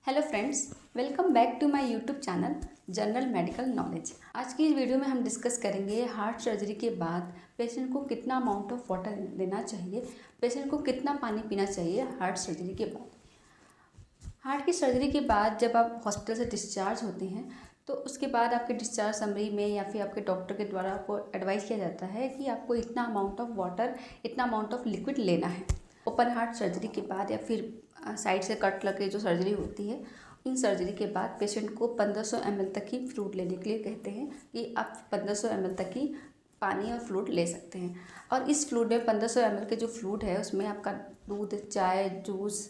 Hello friends, welcome back to my YouTube channel general medical knowledge. आज की इस video में हम डिस्कस करेंगे हार्ट सर्जरी के बाद पेशेंट को कितना अमाउंट ऑफ वाटर लेना चाहिए, पेशेंट को कितना पानी पीना चाहिए हार्ट सर्जरी के बाद। हार्ट की सर्जरी के बाद जब आप हॉस्पिटल से डिस्चार्ज होते हैं तो उसके बाद आपके डिस्चार्ज समरी में या फिर आपके डॉक्टर के द्वारा आपको एडवाइस किया जाता है कि आपको इतना अमाउंट ऑफ वाटर, इतना अमाउंट ऑफ लिक्विड लेना है। ओपन हार्ट सर्जरी के बाद या फिर साइड से कट लगे जो सर्जरी होती है, इन सर्जरी के बाद पेशेंट को 1500 ml तक ही फ्लूइड लेने के लिए कहते हैं कि आप 1500 ml तक ही पानी और फ्लूइड ले सकते हैं। और इस फ्लूइड में 1500 ml के जो फ्लूइड है उसमें आपका दूध, चाय, जूस,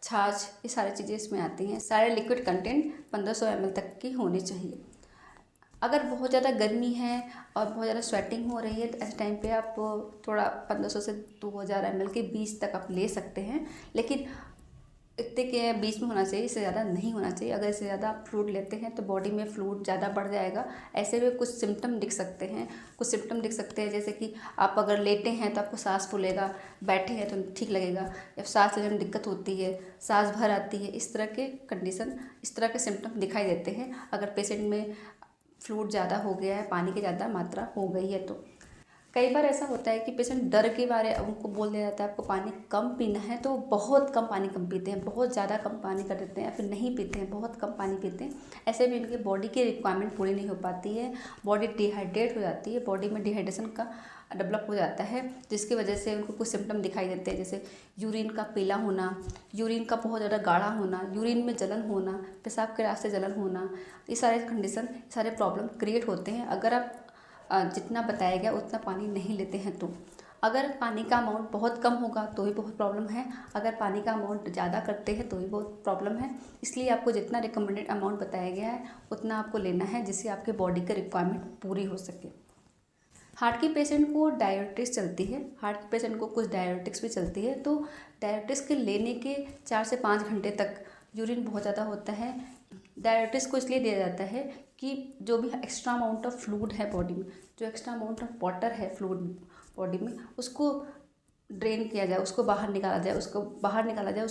छाछ, ये सारी चीज़ें इसमें आती हैं। सारे लिक्विड कंटेंट 1500 ml तक की होनी चाहिए। अगर बहुत ज़्यादा गर्मी है और बहुत ज़्यादा स्वेटिंग हो रही है तो ऐसे टाइम पे आप थोड़ा 1500 से 2000 ml के बीच तक आप ले सकते हैं, लेकिन इतने के बीच में होना चाहिए, इससे ज़्यादा नहीं होना चाहिए। अगर इससे ज़्यादा आप फ्लूइड लेते हैं तो बॉडी में फ्लूइड ज़्यादा बढ़ जाएगा। ऐसे में कुछ सिम्टम दिख सकते हैं। जैसे कि आप अगर लेटे हैं तो आपको सांस फूलेगा, बैठे हैं तो ठीक लगेगा, या सांस लेने में दिक्कत होती है, सांस भर आती है। इस तरह के सिम्टम दिखाई देते हैं अगर पेशेंट में फ्लूइड ज़्यादा हो गया है, पानी की ज़्यादा मात्रा हो गई है तो। कई बार ऐसा होता है कि पेशेंट डर के बारे उनको बोल दिया जाता है आपको पानी कम पीना है, तो बहुत कम पानी कम पीते हैं, बहुत ज़्यादा कम पानी कर देते हैं या फिर नहीं पीते हैं, बहुत कम पानी पीते हैं। ऐसे में इनके बॉडी की रिक्वायरमेंट पूरी नहीं हो पाती है, बॉडी डिहाइड्रेट हो जाती है, बॉडी में डिहाइड्रेशन का डेवलप हो जाता है, जिसकी वजह से उनको कुछ सिम्टम दिखाई देते हैं, जैसे यूरिन का पीला होना, यूरिन का बहुत ज़्यादा गाढ़ा होना, यूरिन में जलन होना, पेशाब के रास्ते जलन होना। ये सारे कंडीशन, सारे प्रॉब्लम क्रिएट होते हैं अगर आप जितना बताया गया उतना पानी नहीं लेते हैं तो। अगर पानी का अमाउंट बहुत कम होगा तो भी बहुत प्रॉब्लम है, अगर पानी का अमाउंट ज़्यादा करते हैं तो भी बहुत प्रॉब्लम है। इसलिए आपको जितना रिकमेंडेड अमाउंट बताया गया है उतना आपको लेना है, जिससे आपके बॉडी की रिक्वायरमेंट पूरी हो सके। हार्ट की पेशेंट को डायबिटीज़ चलती है, हार्ट के पेशेंट को कुछ डायबिटिक्स भी चलती है, तो डायबिटिक्स के लेने के 4 से 5 घंटे तक यूरिन बहुत ज़्यादा होता है। डायबिटिक्स को इसलिए दिया जाता है कि जो भी एक्स्ट्रा अमाउंट ऑफ फ्लूइड है बॉडी में, जो एक्स्ट्रा अमाउंट ऑफ वाटर है फ्लूइड बॉडी में, उसको ड्रेन किया जाए, उसको बाहर निकाला जाए,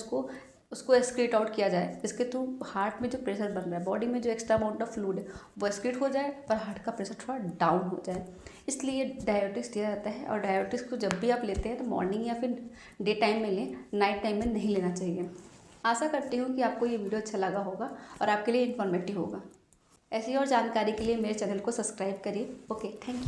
उसको एक्सक्रीट आउट किया जाए, जिसके थ्रू हार्ट में जो प्रेशर बन रहा है, बॉडी में जो एक्स्ट्रा अमाउंट ऑफ फ्लूइड है वो एक्सक्रीट हो जाए और हार्ट का प्रेशर थोड़ा डाउन हो जाए। इसलिए डायबिटिक्स दिया जाता है। और डायबिटिक्स को जब भी आप लेते हैं तो मॉर्निंग या फिर डे टाइम में लें, नाइट टाइम में नहीं लेना चाहिए। आशा करती हूँ कि आपको ये वीडियो अच्छा लगा होगा और आपके लिए इन्फॉर्मेटिव होगा। ऐसी और जानकारी के लिए मेरे चैनल को सब्सक्राइब करिए। Okay, thank you.